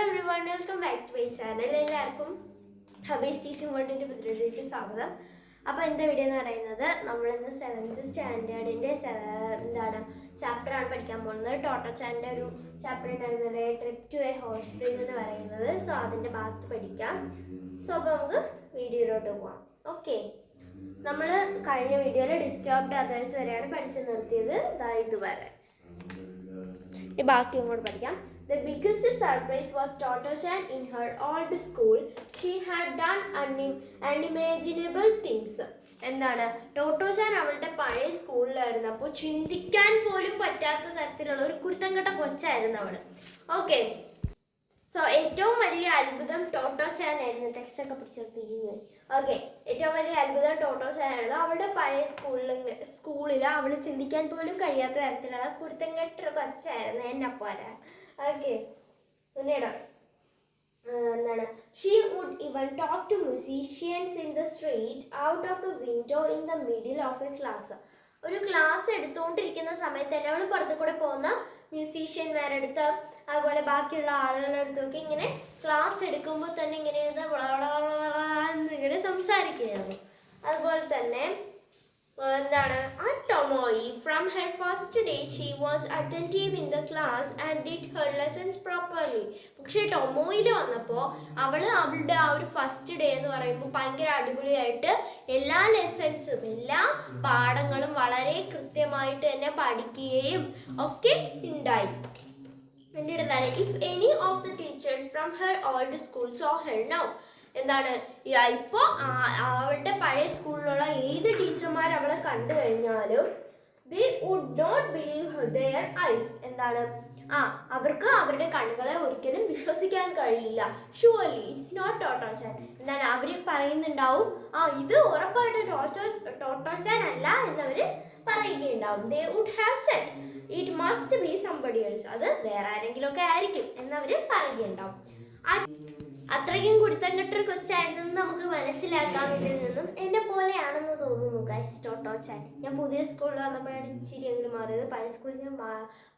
everyone, welcome back to my channel. എല്ലാവർക്കും ഹബീസ് teaching വേൾഡിൻ്റെ പുതിയതിലേക്ക് സ്വാഗതം. അപ്പോൾ എന്താ വീഡിയോ എന്ന് പറയുന്നത്, നമ്മളിന്ന് 7th സ്റ്റാൻഡേർഡിൻ്റെ ചാപ്റ്ററാണ് പഠിക്കാൻ പോകുന്നത്. ടോട്ടോ ചാൻ്റെ ഒരു ചാപ്റ്റർ ഉണ്ടായിരുന്നത് ട്രിപ്പ് ടു എ ഹോസ്പിറ്റൽ എന്ന് പറയുന്നത്. സോ അതിൻ്റെ ഭാഗത്ത് പഠിക്കാം. സോ അപ്പോൾ നമുക്ക് വീഡിയോയിലോട്ട് പോകാം. ഓക്കെ, നമ്മൾ കഴിഞ്ഞ വീഡിയോയിൽ ഡിസ്റ്റർബ്ഡ് അതേഴ്സ് വരെയാണ് പഠിച്ചു നിർത്തിയത്. ഇതുവരെ ബാക്കി ഇങ്ങോട്ട് പഠിക്കാം. The biggest surprise was Toto Chan in her old school. She had done unimaginable things. എന്താണ്, ടോട്ടോ ചാൻ അവളുടെ പഴയ സ്കൂളിലായിരുന്നു. അപ്പോൾ ചിന്തിക്കാൻ പോലും പറ്റാത്ത തരത്തിലുള്ള ഒരു കുരുത്തം കെട്ട കൊച്ചായിരുന്നു അവൾ. ഓക്കെ, സോ ഏറ്റവും വലിയ അത്ഭുതം ടോട്ടോ ചാൻ ആയിരുന്നു. ടെക്സ്റ്റൊക്കെ പിടിച്ചിരിക്കുന്നത്. ഓക്കെ, ഏറ്റവും വലിയ അത്ഭുതം ടോട്ടോ ചാൻ ആയിരുന്നു. അവളുടെ പഴയ സ്കൂളിൽ അവൾ ചിന്തിക്കാൻ പോലും കഴിയാത്ത തരത്തിലുള്ള കുരുത്തം കെട്ട കൊച്ചായിരുന്നു. എന്നെ പോലെ. ഓക്കെ, പിന്നീട് എന്താണ്, she would even talk to musicians in the street out of the window in the middle of a class. ഒരു ക്ലാസ് എടുത്തുകൊണ്ടിരിക്കുന്ന സമയത്ത് തന്നെ അവൾ പുറത്തു കൂടെ പോകുന്ന മ്യൂസീഷ്യന്മാരെടുത്ത് അതുപോലെ ബാക്കിയുള്ള ആളുകളുടെ അടുത്തൊക്കെ ഇങ്ങനെ ക്ലാസ് എടുക്കുമ്പോൾ തന്നെ ഇങ്ങനെ ഇങ്ങനെ സംസാരിക്കുകയായിരുന്നു. അതുപോലെ തന്നെ എന്താണ്, ആ Tomoe from her first day she was attentive in the class and did her lessons properly. പക്ഷേ ടൊമോയിൽ വന്നപ്പോൾ അവളുടെ ആ ഒരു ഫസ്റ്റ് ഡേ എന്ന് പറയുമ്പോൾ ഭയങ്കര അടിപൊളിയായിട്ട് എല്ലാ ലെസൺസും എല്ലാ പാഠങ്ങളും വളരെ കൃത്യമായിട്ട് തന്നെ പഠിക്കുകയും ഒക്കെ ഉണ്ടായി. പിന്നീട് എന്താണ്, if any of the teachers from her old school so her now. എന്താണ്, ഇപ്പോൾ അവളുടെ പഴയ സ്കൂളിലുള്ള ഏത് ടീച്ചർമാർ അവളെ കണ്ടു കഴിഞ്ഞാലും they would not believe their eyes. എന്താണ്, അവർക്ക് അവരുടെ കണ്ണുകളെ ഒരിക്കലും വിശ്വസിക്കാൻ കഴിയില്ല. Surely it's not Totto chan. എന്താണ്, അവർ പറയുന്നുണ്ടാവും, ഇത് ഉറപ്പായിട്ട് ടോട്ടോ ചാൻ അല്ല എന്നവർ പറയുകയുണ്ടാവും. They would have said it must be somebody else. അത് വേറെ ആരെങ്കിലും ഒക്കെ ആയിരിക്കും എന്നവർ പറയുകയുണ്ടാവും. അത്രയ്ക്കും കുരുത്തം കെട്ടൊരു കൊച്ചായിരുന്നു നമുക്ക് മനസ്സിലാക്കാം. ഇതിൽ നിന്നും എന്നെ പോലെയാണെന്ന് തോന്നുന്നു ഗൈസ് ടോട്ടോ ചാൻ. ഞാൻ പുതിയ സ്കൂളിൽ വന്നപ്പോഴാണ് ഇച്ചിരി എങ്കിലും മാറിയത്. പഴയ സ്കൂളിൽ ഞാൻ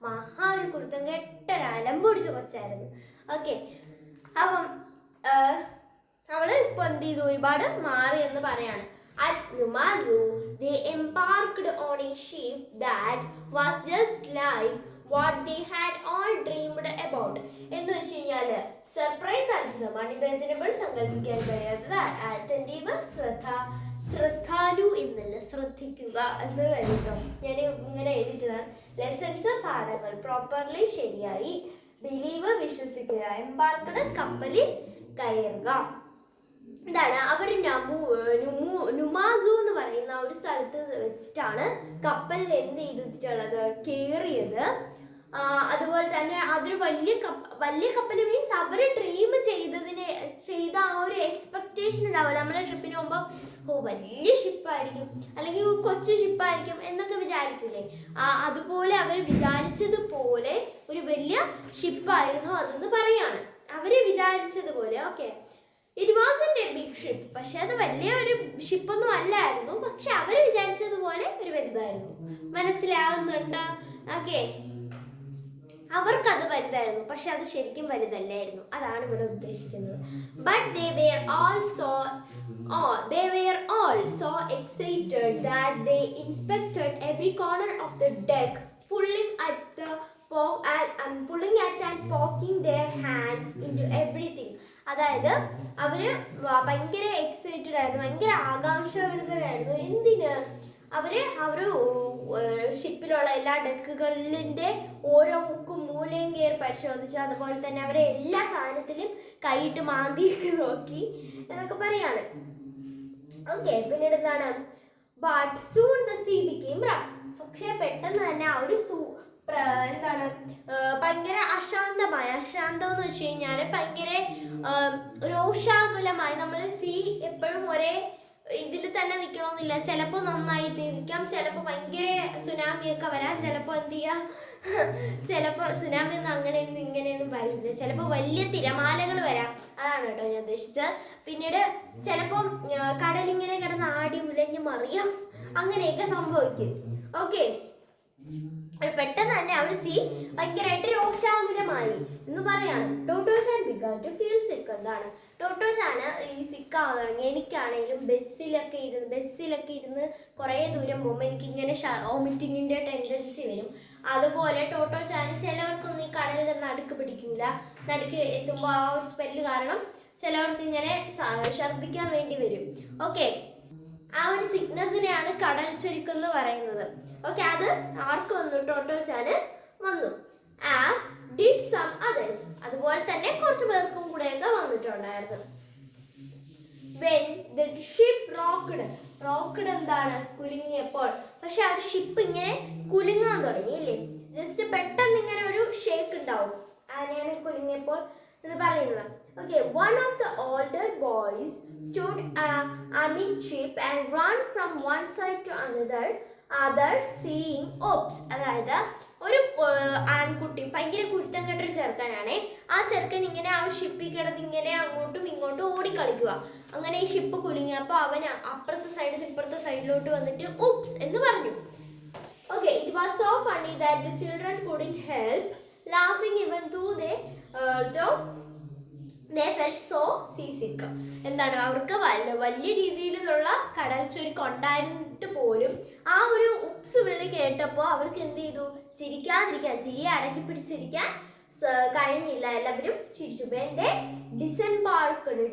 മഹാ ഒരു കുരുത്തം കെട്ട അലമ്പ് പിടിച്ച കൊച്ചായിരുന്നു. ഓക്കെ, അപ്പം അവള് ഇപ്പൊ എന്ത് ചെയ്തു, ഒരുപാട് മാറി എന്ന് പറയാണ്. At Numazu, they embarked on a ship that was just like what they had all dreamed about. എന്ന് വെച്ച് കഴിഞ്ഞാല് സർപ്രൈസ് അത്ഭുതം, അൺഇമാജിനബിൾ, സങ്കല്പിക്കാൻ കഴിയാത്തത്, അറ്റൻറ്റീവ്, ശ്രദ്ധാലു എന്നല്ല ശ്രദ്ധിക്കുക എന്ന് വരുന്നു. ഞാൻ ഇങ്ങനെ എഴുതിയിട്ടതാണ്. ലെസൺസ് പാഠങ്ങൾ, പ്രോപ്പർലി ശരിയായി, ബിലീവ് വിശ്വസിക്കുക, എംബാർക്കഡ് കപ്പലിൽ കയറുക. എന്താണ്, അവർ നുമാസു എന്ന് പറയുന്ന ഒരു സ്ഥലത്ത് വെച്ചിട്ടാണ് കപ്പലിൽ എന്ത് ചെയ്തിട്ടുള്ളത്, കയറിയത്. അതുപോലെ തന്നെ അതൊരു വലിയ കപ്പൽ മീൻസ് അവർ ഡ്രീം ചെയ്ത ആ ഒരു എക്സ്പെക്ടേഷൻ ഉണ്ടാവില്ല. നമ്മുടെ ട്രിപ്പിന് പോകുമ്പോൾ വലിയ ഷിപ്പായിരിക്കും അല്ലെങ്കിൽ കൊച്ചു ഷിപ്പായിരിക്കും എന്നൊക്കെ വിചാരിക്കില്ലേ, അതുപോലെ അവർ വിചാരിച്ചതുപോലെ ഒരു വലിയ ഷിപ്പായിരുന്നു അതെന്ന് പറയാണ്. അവർ വിചാരിച്ചതുപോലെ. Okay, it wasn't a big ship. പക്ഷെ അത് വലിയ ഒരു ഷിപ്പൊന്നും അല്ലായിരുന്നു. പക്ഷെ അവർ വിചാരിച്ചതുപോലെ ഒരു വലുതായിരുന്നു. മനസ്സിലാവുന്നുണ്ടോ? ഓക്കെ, അവർക്കത് വലുതായിരുന്നു, പക്ഷെ അത് ശരിക്കും വലുതല്ലായിരുന്നു. അതാണ് ഇവിടെ ഉദ്ദേശിക്കുന്നത്. But they were all so excited that they inspected every corner of the deck, pulling at and poking their hands into everything. അതായത് അവര് ഭയങ്കര എക്സൈറ്റഡ് ആയിരുന്നു, ഭയങ്കര ആകാംക്ഷാഭരിതരായിരുന്നു. എന്തിന്? അവര് ഷിപ്പിലുള്ള എല്ലാ ഡെക്കുകളിൻ്റെ ഓരോ മുക്കും മൂലയും കയറി പരിശോധിച്ചു. അതുപോലെ തന്നെ അവരെ എല്ലാ സാധനത്തിലും കൈയിട്ട് മാന്തിയൊക്കെ നോക്കി എന്നൊക്കെ പറയാണ്. ഓക്കെ, പിന്നീട് എന്താണ്, but soon the sea became rough. പക്ഷെ പെട്ടെന്ന് തന്നെ ആ ഒരു എന്താണ്, ഭയങ്കര അശാന്തം എന്ന് വെച്ച് കഴിഞ്ഞാൽ ഭയങ്കര രോഷാകുലമായി. നമ്മൾ സീ എപ്പോഴും ഒരേ ഇതിൽ തന്നെ നിൽക്കണമെന്നില്ല. ചിലപ്പോൾ നന്നായിട്ട് ഇരിക്കാം, ചിലപ്പോൾ ഭയങ്കര സുനാമിയൊക്കെ വരാം, ചിലപ്പോൾ എന്ത് ചെയ്യാം, ചിലപ്പോൾ സുനാമി ഒന്നും അങ്ങനെയൊന്നും ഇങ്ങനെയൊന്നും വരില്ല, ചിലപ്പോൾ വലിയ തിരമാലകൾ വരാം. അതാണ് കേട്ടോ ഞാൻ ഉദ്ദേശിച്ചത്. പിന്നീട് ചിലപ്പോൾ കടലിങ്ങനെ കിടന്ന് ആടി ഉലഞ്ഞ് മറിയാം, അങ്ങനെയൊക്കെ സംഭവിക്കും. ഓക്കെ, പെട്ടെന്ന് തന്നെ അവർ സീ ഭയങ്കരമായിട്ട് രോഷാകുലമായി എന്ന് പറയാണ്. ടോട്ടോ ചാൻ began to feel sick. എന്താണ് ടോട്ടോച്ചാന് ഈ സിക്കാവാൻ തുടങ്ങി. എനിക്കാണെങ്കിലും ബസ്സിലൊക്കെ ഇരുന്ന് കുറേ ദൂരം പോകുമ്പോൾ എനിക്കിങ്ങനെ വോമിറ്റിങ്ങിൻ്റെ ടെൻഡൻസി വരും. അതുപോലെ ടോട്ടോച്ചാന് ചിലവർക്കൊന്നും ഈ കടലിൽ നടുക്ക് പിടിക്കില്ല. നടുക്ക് എത്തുമ്പോൾ ആ ഒരു സ്മെല്ല് കാരണം ചിലവർക്ക് ഇങ്ങനെ ഛർദ്ദിക്കാൻ വേണ്ടി വരും. ഓക്കെ, ആ ഒരു സിക്നസിനെയാണ് കടൽ ചൊരിക്ക് എന്ന് പറയുന്നത്. ഓക്കെ, അത് ആർക്ക് വന്നു? ടോട്ടോച്ചാന് വന്നു. ആസ് ഡിഡ് സം അതേഴ്സ്, അതുപോലെ തന്നെ കുറച്ച് പേർക്കും കൂടെയൊക്കെ വന്നിട്ടുണ്ടായിരുന്നു. When the ship rocked എന്താണ് കുലുങ്ങിയപ്പോൾ. പക്ഷെ ആ ഷിപ്പ് ഇങ്ങനെ കുലുങ്ങാൻ തുടങ്ങി ഇല്ലേ? ജസ്റ്റ് പെട്ടെന്ന് ഇങ്ങനെ ഒരു ഷേക്ക് ഉണ്ടാവും, അതിനെയാണ് കുലുങ്ങിയപ്പോൾ എന്ന് പറയുന്നത്. Okay, one of the older boys stood amidship and ran from one side to another, others seeing oops. അതായത് ഒരു ആൺകുട്ടി, ഭയങ്കര കുരുത്തം കെട്ടൊരു ചെറുക്കനാണ്. ആ ചെറുക്കൻ ഇങ്ങനെ ആ ഷിപ്പിൽ കിടന്ന് ഇങ്ങനെ അങ്ങോട്ടും ഇങ്ങോട്ടും ഓടിക്കളിക്കുക. അങ്ങനെ ഈ ഷിപ്പ് കുലുങ്ങിയപ്പോൾ അവൻ അപ്പുറത്തെ സൈഡിൽ നിന്ന് ഇപ്പുറത്തെ സൈഡിലോട്ട് വന്നിട്ട് oops എന്ന് പറഞ്ഞു. Okay, it was so funny that the children couldn't help laughing even though they felt so seasick. എന്താണ് അവർക്ക് വലിയ രീതിയിലുള്ള കടൽ ചൊരിക്ക് ഉണ്ടായിരുന്നിട്ട് പോലും ആ ഒരു ഉപ്സ് വിളി കേട്ടപ്പോൾ അവർക്ക് എന്ത് ചെയ്തു? ചിരിയെ അടക്കി പിടിച്ചിരിക്കാൻ കഴിഞ്ഞില്ല. എല്ലാവരും ചിരിച്ചു. എന്റെ ഡിസെംബാർക്ക്ഡ്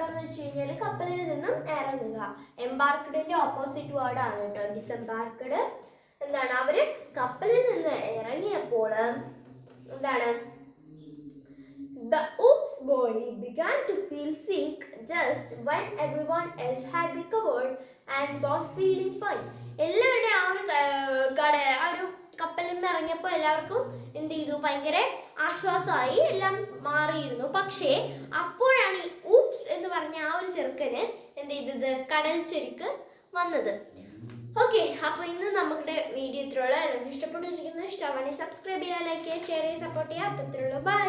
എന്ന് വെച്ച് കഴിഞ്ഞാൽ കപ്പലിൽ നിന്നും ഇറങ്ങുക. എംബാർക്ക്ഡിന്റെ ഓപ്പോസിറ്റ് വേർഡ് ആണ് കേട്ടോ ഡിസെംബാർക്ക്ഡ്. എന്താണ് അവര് കപ്പലിൽ നിന്ന് ഇറങ്ങിയപ്പോൾ എന്താണ് the oops boy began to feel sick just when everyone else had recovered and was feeling fine. എല്ലാവരുടെ ആ ഒരു കപ്പലിൽ നിന്ന് ഇറങ്ങിയപ്പോൾ എല്ലാവർക്കും എന്ത് ചെയ്തു? ഭയങ്കര ആശ്വാസമായി, എല്ലാം മാറിയിരുന്നു. പക്ഷേ അപ്പോഴാണ് ഈ ഊപ്സ് എന്ന് പറഞ്ഞ ആ ഒരു ചെറുക്കന് എന്ത് ചെയ്തത്? കടൽ ചൊരിക്ക് വന്നത്. ഓക്കെ, അപ്പോൾ ഇന്ന് നമ്മുടെ വീഡിയോ ഇത്രയുള്ള ഇഷ്ടപ്പെട്ടിരിക്കുന്നു. ഇഷ്ടമാണെങ്കിൽ സബ്സ്ക്രൈബ് ചെയ്യുക, ലൈക്ക് ചെയ്യുക, ഷെയർ ചെയ്യുക, സപ്പോർട്ട് ചെയ്യുക. അത്രയുള്ളൂ. ബൈ.